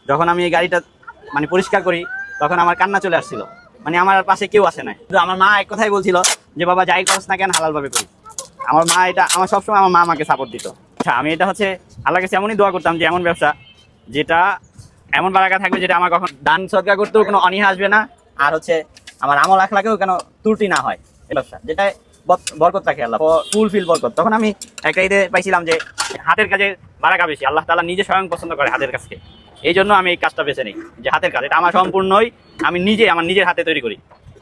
যখন আমি এই গাড়িটা মানে পরিষ্কার করি তখন আমার কান্না চলে আসছিল। মানে আমার পাশে কেউ আসে নাই, কিন্তু আমার মা এক কথাই বলছিল যে বাবা যাই করছ না কেন হালাল ভাবে করি। আমার মা এটা আমার সবসময় আমার মা আমাকে সাপোর্ট দিত। আচ্ছা, আমি এটা হচ্ছে আল্লাহর কাছে এমনই দোয়া করতাম যে এমন ব্যবসা যেটা এমন বারাকা থাকবে যেটা আমার কখন দান সদকা করতেও কোনো অনীহা আসবে না, আর হচ্ছে আমার আমল আখলাকেও কেন ত্রুটি না হয়। এই ব্যবসা যেটা বরকত রাখে আল্লাহ, ফুলফিল বরকত। তখন আমি একটা ঈদে পাইছিলাম যে হাতের কাজে বারাকা বেশি, আল্লাহ তাআলা নিজে স্বয়ং পছন্দ করে হাতের কাজকে। এই জন্য আমি এই কাজটা বেছে নিই যে হাতের কাজ এটা আমার সম্পূর্ণই আমি নিজে আমার নিজের হাতে তৈরি করি।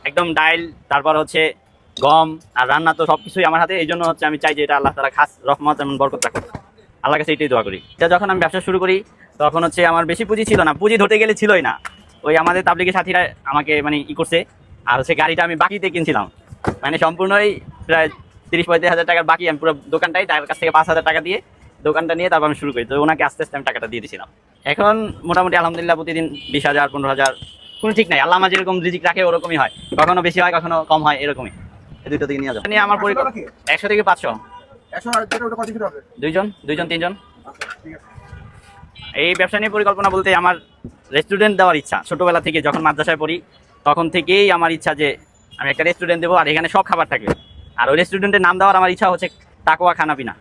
একদম ডাইল, তারপর হচ্ছে গম আর রান্না তো সবকিছুই আমার হাতে। এই জন্য হচ্ছে আমি চাই যে এটা আল্লাহ তাআলা খাস রহমত এবং বরকত রাখুক। আল্লাহর কাছে এটাই দোয়া করি। এটা যখন আমি ব্যবসা শুরু করি তখন হচ্ছে আমার বেশি পুঁজি ছিল না, পুঁজি ধরতে গেলে ছিলই না। ওই আমাদের তাবলিগের সাথীরা আমাকে মানে করছে, আর হচ্ছে গাড়িটা আমি বাকিতে কিনছিলাম, মানে সম্পূর্ণই প্রায় 30-35 হাজার টাকার বাকি। আমি পুরো দোকানটাই তার কাছ থেকে 5,000 টাকা দিয়ে দোকানটা নিয়ে তারপর আমি শুরু করি। তো ওনাকে আস্তে আস্তে আমি টাকাটা দিয়ে দিয়েছিলাম। এখন মোটামুটি আলহামদুলিল্লাহ প্রতিদিন 20,000 15,000 কোনো ঠিক নাই। আল্লাহ আমার যেরকম রিজিক রাখে ওরকমই হয়, কখনো বেশি হয় কখনো কম হয়, এরকমই। এই দুটো দিকে নিয়ে যাবো নিয়ে আমার পরিকল্পনা 100 থেকে 500 দুইজন 3জন। এই ব্যবসা নিয়ে পরিকল্পনা বলতে আমার রেস্টুরেন্ট দেওয়ার ইচ্ছা। ছোটবেলা থেকে যখন মাদ্রাসায় পড়ি তখন থেকেই আমার ইচ্ছা যে আমি একটা রেস্টুরেন্ট দেবো, আর এখানে সব খাবার থাকবে। আর ওই রেস্টুরেন্টের নাম দেওয়ার আমার ইচ্ছা হচ্ছে তাকওয়া খানাপিনা।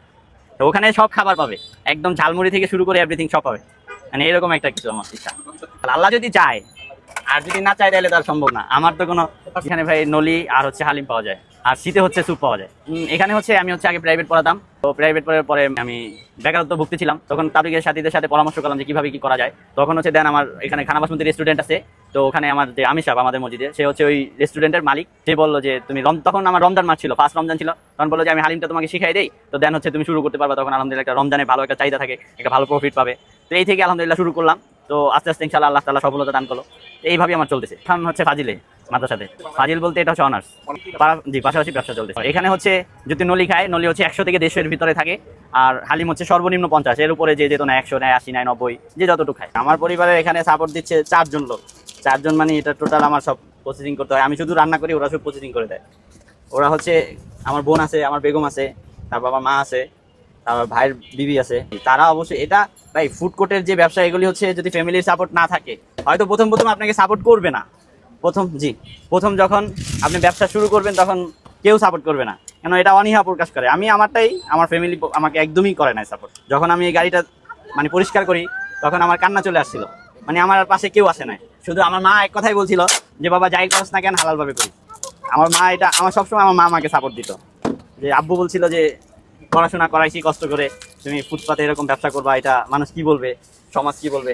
তো ওখানে সব খাবার পাবে, একদম ঝালমুড়ি থেকে শুরু করে এভরিথিং সব পাবে। মানে এরকম একটা কিছু আমার ইচ্ছা। আল্লাহ যদি চায়, আর যদি না চায় তাহলে তার সম্ভব না। আমার তো কোনো এখানে ভাই নলি আর হচ্ছে হালিম পাওয়া যায়, আর শীতে হচ্ছে স্যুপ পাওয়া যায়। এখানে হচ্ছে আমি হচ্ছে আগে প্রাইভেট পড়াতাম, তো প্রাইভেট পড়ার পরে আমি বেকারত্ব ভুক্তি ছিলাম। তখন তাবলিগের সাথীদের সাথে পরামর্শ করলাম যে কিভাবে কি করা যায়। তখন হচ্ছে দেন আমার এখানে খানা বাসমতি রেস্টুরেন্ট আছে। তো ওখানে আমার যে আমির সাহেব আমাদের মসজিদে, সে হচ্ছে ওই রেস্টুরেন্টের মালিক। সে বললো যে তুমি তখন আমার রমজান মাস ছিল, ফার্স্ট রমজান ছিল। তখন বললো যে আমি হালিমটা তোমাকে শিখাই দেই, তো দেন হচ্ছে তুমি শুরু করতে পারবা। তখন আলহামদুলিল্লাহ একটা রমজানে ভালো একটা চাহিদা থাকে, একটা ভালো প্রফিট পাবে। তো এই থেকে আলহামদুলিল্লাহ শুরু করলাম। তো আস্তে আস্তে ইনশাআল্লাহ আল্লাহ তাআলা সফলতা দান করলো। এইভাবেই আমার চলতেছে। এখন হচ্ছে ফাজিলে মাদ্রাসাতে, ফাজিল বলতে এটা হচ্ছে অনার্স, জি পাশাপাশি ব্যবসা চলতেছে। এখানে হচ্ছে যদি নলি খায়, নলি হচ্ছে 100 থেকে 150 এর ভিতরে থাকে, আর হালিম হচ্ছে সর্বনিম্ন 50। এর উপরে যে যেত না 100 নেয়, 80 নেয়, 90, যে যতটুকু খায়। আমার পরিবারের এখানে সাপোর্ট দিচ্ছে 4 জন লোক। 4 জন মানে এটা টোটাল আমার সব প্রসেসিং করতে হয়। আমি শুধু রান্না করি, ওরা সব প্রসেসিং করে দেয়। ওরা হচ্ছে আমার বোন আছে, আমার বেগম আছে, তারপর আমার মা আছে, তারপর ভাইয়ের বিবি আছে। তারা অবশ্যই এটা ভাই ফুড কোর্টের যে ব্যবসা, এগুলি হচ্ছে যদি ফ্যামিলির সাপোর্ট না থাকে হয়তো প্রথম আপনাকে সাপোর্ট করবে না। প্রথম যখন আপনি ব্যবসা শুরু করবেন তখন কেউ সাপোর্ট করবে না, কেন এটা অনীহা প্রকাশ করে। আমি আমারটাই, আমার ফ্যামিলি আমাকে একদমই করে নাই সাপোর্ট। যখন আমি এই গাড়িটা মানে পরিষ্কার করি তখন আমার কান্না চলে আসছিল। মানে আমার পাশে কেউ আসে নাই, শুধু আমার মা এক কথাই বলছিল যে বাবা যাই করছ না কেন হালাল ভাবে করি। আমার মা এটা আমার সবসময় আমার মা আমাকে সাপোর্ট দিত। যে আব্বু বলছিল যে পড়াশোনা করাইছি কষ্ট করে, তুমি ফুটপাতে এরকম ব্যবসা করবা, এটা মানুষ কি বলবে, সমাজ কি বলবে।